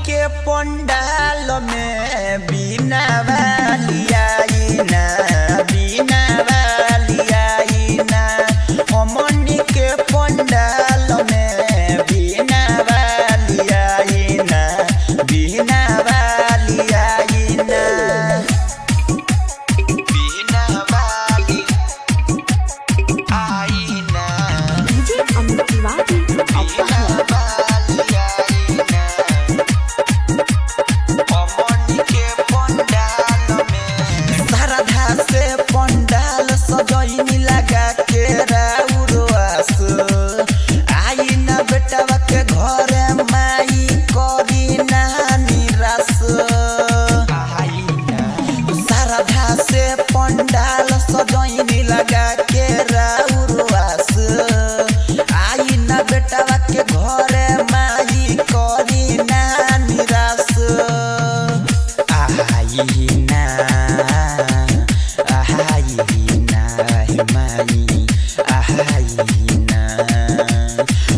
के पंडाल में बीना वाली आई ना, बीना वाली आई ना। हमनी के पंडाल में बीना वाली आई ना, बीना वाली आई ना, बीना वाली आई ना। डीजे अमित तिवारी सजनी लगा के राउरवास आई ना बेटवा के घर माई करी ना निराश आई ना। शारदा से पंडाल सजनी लगा के राउरवास आई ना बेटवा के घर माई करी ना निराश आई ना,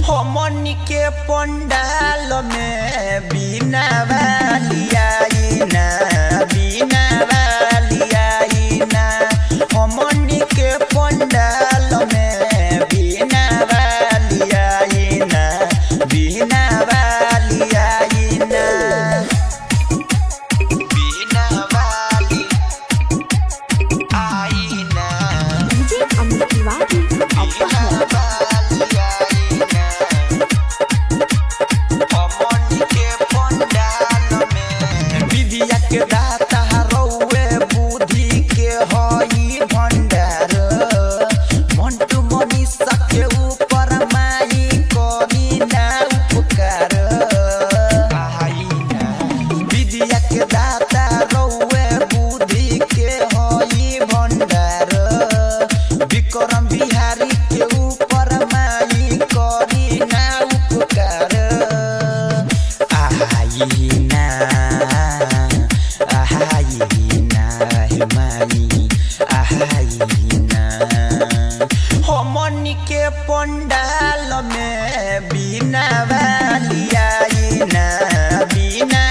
हमनी के पंडाल में बीना वाली आई ना, बीना वाली आई ना। हमनी के पंडाल में बीना वाली आई ना, बीना वाली आई ना, बीना वाली आई ना। डीजे अमित तिवारी विद्या के दाता रौवे बुद्धि के हई भंडार। मंटू मनीषा के ऊपर माई करी ना उपकार आई ना। विद्या के दाता रौवे बुद्धि के हई भंडार। विक्रम बिहारी के ऊपर माई करी ना उपकार आई ना, हमनी के पंडाल में बीना वाली आई ना, बीना